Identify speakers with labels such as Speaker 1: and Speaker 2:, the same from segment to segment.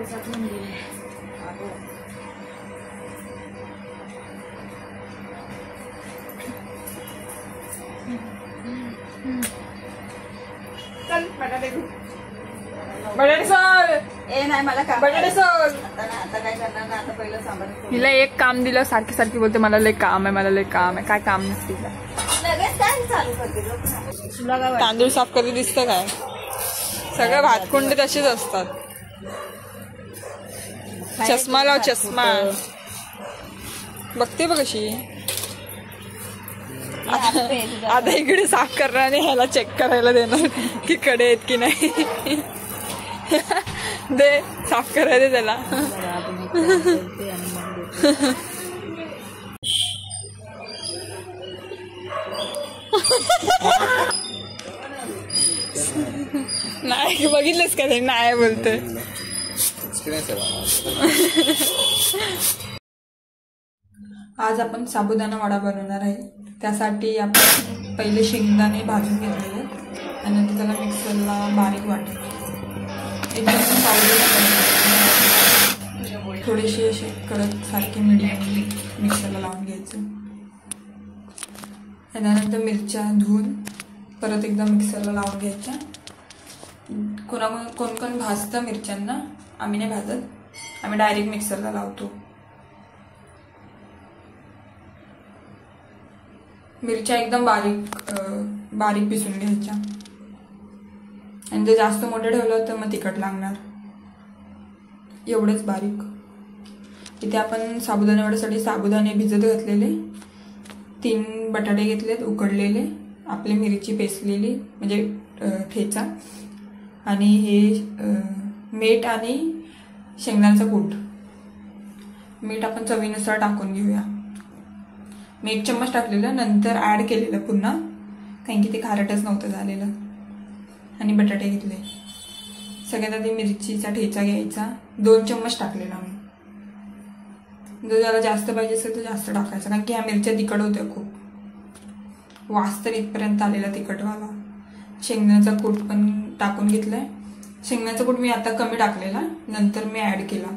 Speaker 1: चल बटाटे बटाटे सोल.
Speaker 2: ए नाही मला काम
Speaker 1: बटाटे सोल.
Speaker 2: आता काय करणार ना. आता पहिलं सांबार.
Speaker 1: हिला एक काम दिलं सारखी सारखी बोलते मला लय काम आहे, मला लय काम आहे. काय काम नसते तिला.
Speaker 2: लगेच काय चालू करते तुला काय
Speaker 1: तांदूळ साफ कधी दिसतं काय. सगळं भातकुंडे तसेच असतात. चष्मा लाव चष्मा. बघते बघ कशी. आता इकडे साफ करणार आणि ह्याला चेक करायला देणार की कडे आहेत की नाही. दे साफ करायला दे त्याला. नाही बघितलंच का ते नाही बोलतोय. आज आपण साबुदाणा वडा बनवणार आहे. त्यासाठी आपण पहिले शेंगदाणे भाजून घेतलेले आणि नंतर त्याला मिक्सरला बारीक वाटले. एकदम थोडेसे असे कडक सारखे मीडियम मिक्सरला लावून घ्यायचं. त्यानंतर मिरच्या धुवून परत एकदा मिक्सरला लावून घ्यायच्या. कोण कोण भाजतं मिरच्यांना, आम्ही नाही भाजत. आम्ही डायरेक्ट मिक्सरला लावतो. मिरच्या एकदम बारीक पिसून घ्यायच्या. आणि जर जास्त मोठं ठेवलं तर मग तिखट लागणार. एवढंच बारीक. इथे आपण साबुदाणा वड्यासाठी साबुदाणे भिजत घातलेले, 3 बटाटे घेतलेत उकडलेले, आपली मिरची पेसलेली म्हणजे ठेचा, आणि हे मीठ आणि शेंगदाण्याचा कूट. मीठ आपण चवीनुसार टाकून घेऊया. मी 1 चम्मच टाकलेलं, नंतर ऍड केलेलं पुन्हा, कारण की ते खारटच नव्हतं झालेलं. आणि बटाटे घेतले. सगळ्यात आधी मिरचीचा ठेचा घ्यायचा. 2 चम्मच टाकलेला मी. जर त्याला जास्त पाहिजे असेल तर जास्त टाकायचं, कारण की ह्या मिरच्या तिखट होत्या खूप. वास तर इथपर्यंत आलेला तिखटवाला. शेंगदाण्याचा कूट पण टाकून घेतलाय. शेंगदाण्याचा कूट मी आता कमी टाकलेला, नंतर मी ऍड केला.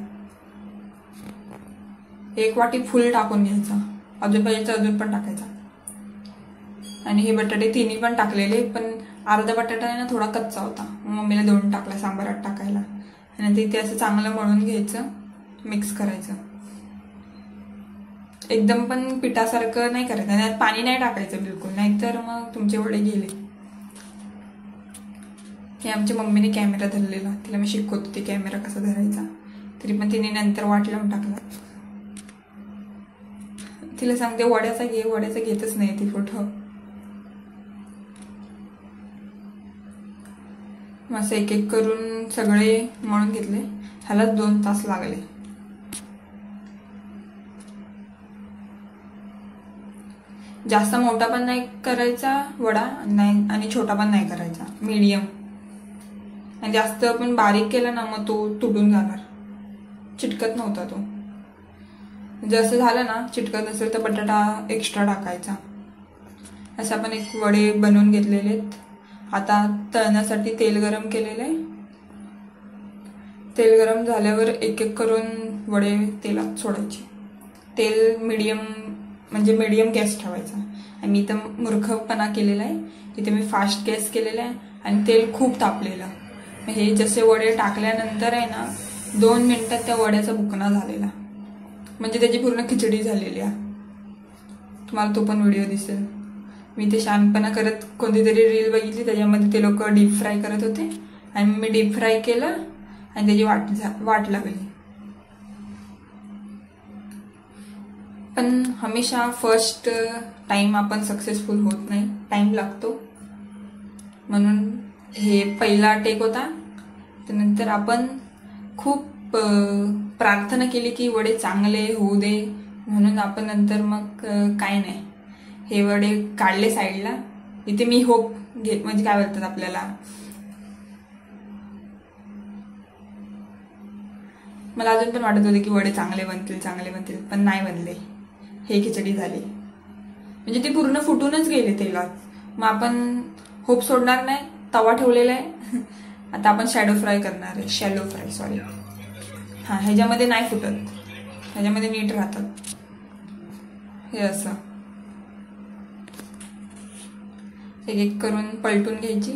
Speaker 1: 1 वाटी फुल टाकून घ्यायचा. अजून पाहिजे तर अजून पण टाकायचा. आणि हे बटाटे तिन्ही पण टाकलेले, पण अर्धा बटाटा आहे ना थोडा कच्चा होता, मम्मीला 2 टाकला सांबारात टाकायला. आणि ते असं चांगलं मळून घ्यायचं, मिक्स करायचं. एकदम पण पिठासारखं नाही करायचं. आणि पाणी नाही टाकायचं बिलकुल, नाहीतर मग तुमचे वडे गेले. हे आमच्या मम्मीने कॅमेरा धरलेला, तिला मी शिकवत होते कॅमेरा कसा धरायचा, तरी पण तिने नंतर वाट लावून टाकला. तिला सांगते वड्याचा घे, वड्याचा घेतच नाही ती फोटो. असं एक एक करून सगळे मळून घेतले. ह्याला 2 तास लागले. जास्त मोठा पण नाही करायचा वडा नाही आणि छोटा पण नाही करायचा, मीडियम. आणि जास्त पण बारीक केला ना मग तो तुटून जाणार, चिटकत नव्हता तो. जसं झालं ना चिटकत नसेल तर बटाटा एक्स्ट्रा टाकायचा. असं आपण एक वडे बनवून घेतलेले. आता तळण्यासाठी तेल गरम केलेले. तेल गरम झाल्यावर एक एक करून वडे तेलात सोडायचे. तेल मीडियम गॅस ठेवायचा. आणि मी इथं मूर्खपणा केलेला आहे, इथे मी फास्ट गॅस केलेला आहे आणि तेल खूप तापलेलं. हे जसे वडे टाकल्यानंतर आहे ना 2 मिनिटात त्या वड्याचा बुकना झालेला, म्हणजे त्याची पूर्ण खिचडी झालेली आहे. तुम्हाला तो पण व्हिडिओ दिसेल. मी ते शहाणपणा करत कोणती तरी रील बघितली, त्याच्यामध्ये ते लोक डीप फ्राय करत होते आणि मी डीप फ्राय केलं आणि त्याची वाट लागली. पण हमेशा फर्स्ट टाइम आपण सक्सेसफुल होत नाही, टाइम लागतो. म्हणून हे पहिला टेक होता. त्यानंतर आपण खूप प्रार्थना केली की वडे चांगले होऊ दे, म्हणून आपण नंतर मग काय नाही हे वडे काढले साईडला. इथे मी होप घेत, म्हणजे काय बोलतात आपल्याला, मला अजून पण वाटत होते की वडे चांगले बनतील, पण नाही बनले. हे खिचडी झाली, म्हणजे ते पूर्ण फुटूनच गेले तेलात. मग आपण होप सोडणार नाही. तवा ठेवलेला आहे. आता आपण शॅलो फ्राय करणार आहे. हां, ह्याच्यामध्ये नाही फुटत, ह्याच्यामध्ये नीट राहतात. हे असं एक एक करून पलटून घ्यायची.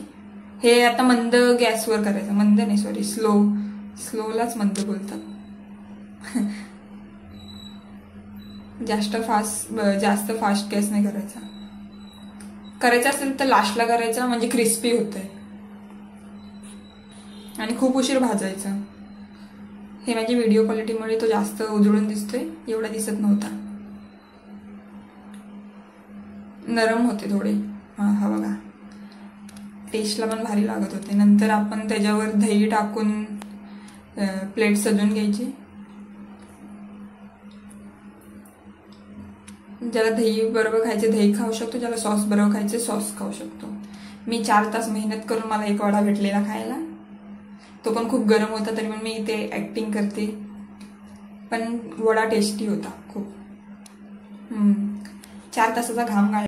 Speaker 1: हे आता मंद गॅसवर करायचं, मंद नाही सॉरी स्लोलाच मंद बोलतात. जास्त फास्ट गॅस नाही करायचा. करायचं असेल तर लास्टला करायचा, म्हणजे क्रिस्पी होतंय. आणि खूप उशीर भाजायचं. हे माझी व्हिडिओ क्वालिटीमुळे तो जास्त उजळून दिसतोय, एवढा दिसत नव्हता. नरम होते थोडे. हा बघा, टेस्टला पण भारी लागत होते. नंतर आपण त्याच्यावर दही टाकून प्लेट सजवून घ्यायची. ज्याला दही बरोबर खायचे दही खाऊ शकतो, ज्याला सॉस बरोबर खायचे सॉस खाऊ शकतो. मी 4 तास मेहनत करून मला एक वडा भेटलेला खायला. तो पण खूप गरम होता, तरी पण मी इथे ऍक्टिंग करते. पण वडा टेस्टी होता खूप. 4 तासाचा घाम